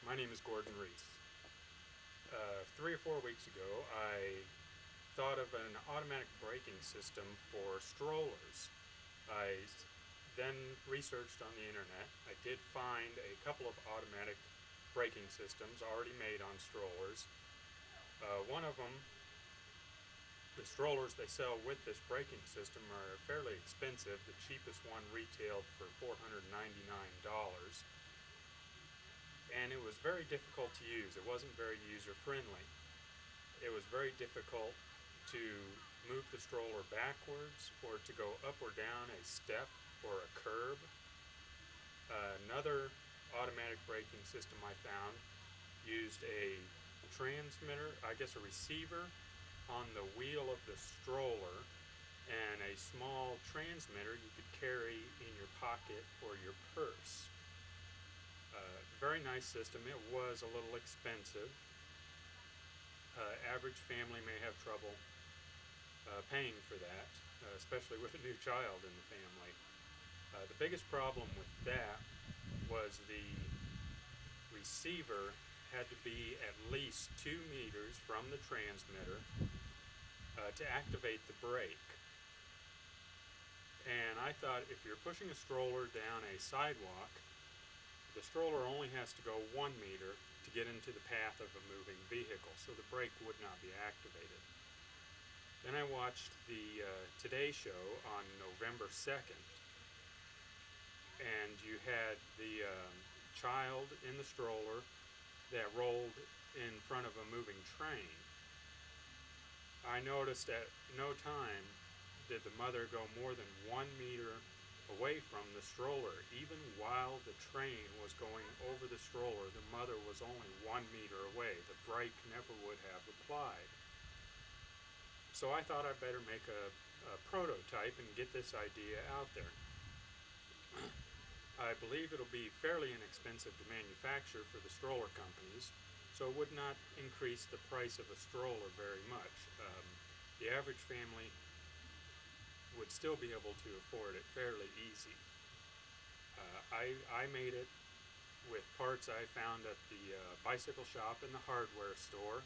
My name is Gordon Reese. 3 or 4 weeks ago, I thought of an automatic braking system for strollers. I then researched on the internet. I did find a couple of automatic braking systems already made on strollers. One of them, the strollers they sell with this braking system are fairly expensive. The cheapest one retailed for $499. And it was very difficult to use. It wasn't very user-friendly. It was very difficult to move the stroller backwards or to go up or down a step or a curb. Another automatic braking system I found used a transmitter, I guess a receiver, on the wheel of the stroller and a small transmitter you could carry in your pocket or your purse. Very nice system. It was a little expensive. Average family may have trouble paying for that, especially with a new child in the family. The biggest problem with that was the receiver had to be at least 2 meters from the transmitter to activate the brake. And I thought if you're pushing a stroller down a sidewalk, the stroller only has to go 1 meter to get into the path of a moving vehicle, so the brake would not be activated. Then I watched the Today Show on November 2nd, and you had the child in the stroller that rolled in front of a moving train. I noticed at no time did the mother go more than 1 meter away from the stroller. Even while the train was going over the stroller, the mother was only 1 meter away. The brake never would have applied. So I thought I'd better make a prototype and get this idea out there. I believe it'll be fairly inexpensive to manufacture for the stroller companies, so it would not increase the price of a stroller very much. The average family would still be able to afford it fairly easy. I made it with parts I found at the bicycle shop and the hardware store.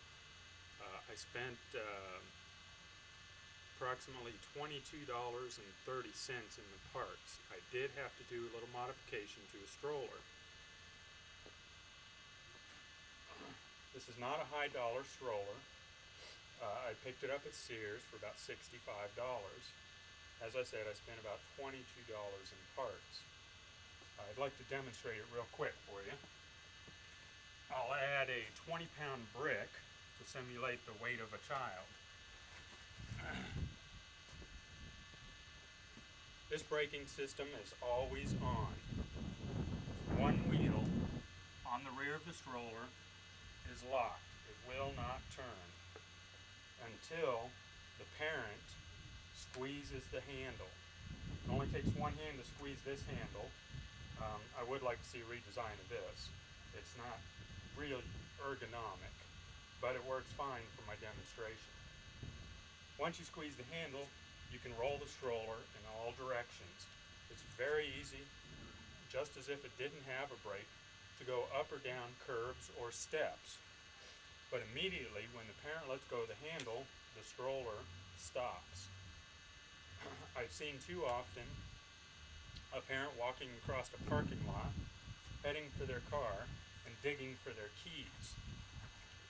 I spent approximately $22.30 in the parts. I did have to do a little modification to the stroller. This is not a high dollar stroller. I picked it up at Sears for about $65. As I said, I spent about $22 in parts. I'd like to demonstrate it real quick for you. I'll add a 20-pound brick to simulate the weight of a child. This braking system is always on. One wheel on the rear of the stroller is locked. It will not turn until the parent squeezes the handle. It only takes one hand to squeeze this handle. I would like to see a redesign of this. It's not real ergonomic, but it works fine for my demonstration. Once you squeeze the handle, you can roll the stroller in all directions. It's very easy, just as if it didn't have a brake, to go up or down curbs or steps. But immediately when the parent lets go of the handle, the stroller stops. I've seen too often a parent walking across a parking lot, heading for their car, and digging for their keys.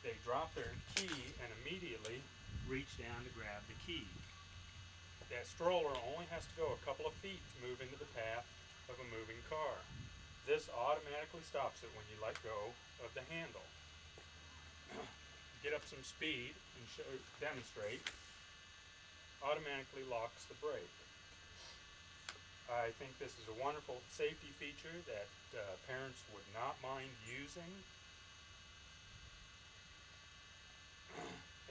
They drop their key and immediately reach down to grab the key. That stroller only has to go a couple of feet to move into the path of a moving car. This automatically stops it when you let go of the handle. Get up some speed and demonstrate. Automatically locks the brake. I think this is a wonderful safety feature that parents would not mind using.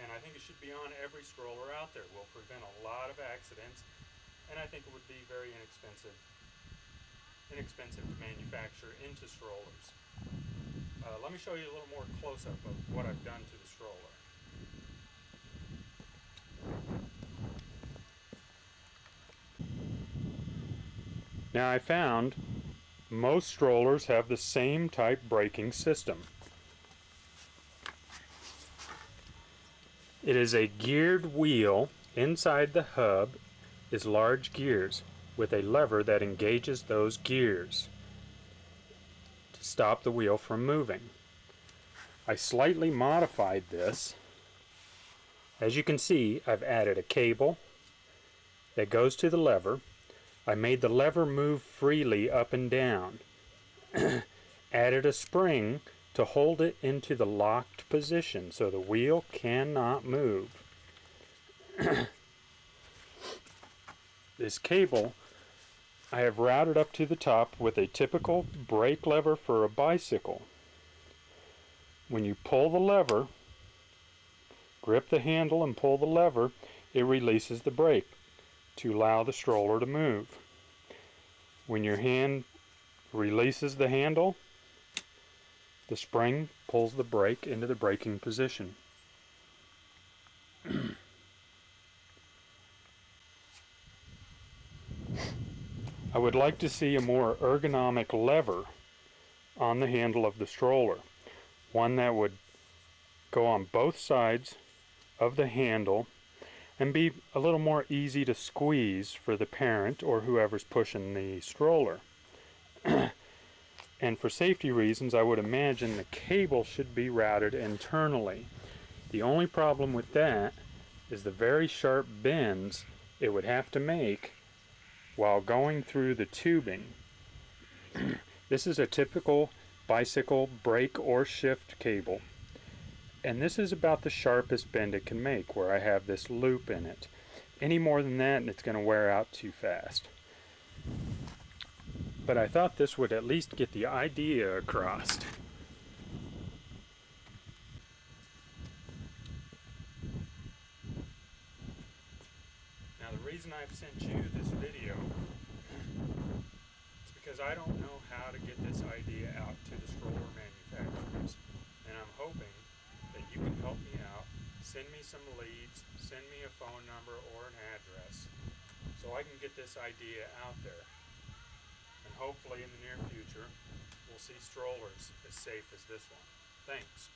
And I think it should be on every stroller out there. It will prevent a lot of accidents, and I think it would be very inexpensive to manufacture into strollers. Let me show you a little more close-up of what I've done to the stroller. Now I found most strollers have the same type braking system. It is a geared wheel. Inside the hub is large gears with a lever that engages those gears to stop the wheel from moving. I slightly modified this. As you can see, I've added a cable that goes to the lever. I made the lever move freely up and down. Added a spring to hold it into the locked position so the wheel cannot move. This cable I have routed up to the top with a typical brake lever for a bicycle. When you pull the lever, grip the handle and pull the lever, it releases the brake to allow the stroller to move. When your hand releases the handle, the spring pulls the brake into the braking position. I would like to see a more ergonomic lever on the handle of the stroller. One that would go on both sides of the handle and be a little more easy to squeeze for the parent or whoever's pushing the stroller. And for safety reasons, I would imagine the cable should be routed internally. The only problem with that is the very sharp bends it would have to make while going through the tubing. This is a typical bicycle brake or shift cable. And this is about the sharpest bend it can make, where I have this loop in it. Any more than that and it's going to wear out too fast. But I thought this would at least get the idea across. Now the reason I've sent you this video is because I don't know how to get this idea out to the stroller manufacturers. And I'm hoping that you can help me out. Send me some leads, send me a phone number or an address so I can get this idea out there. And hopefully in the near future, we'll see strollers as safe as this one. Thanks.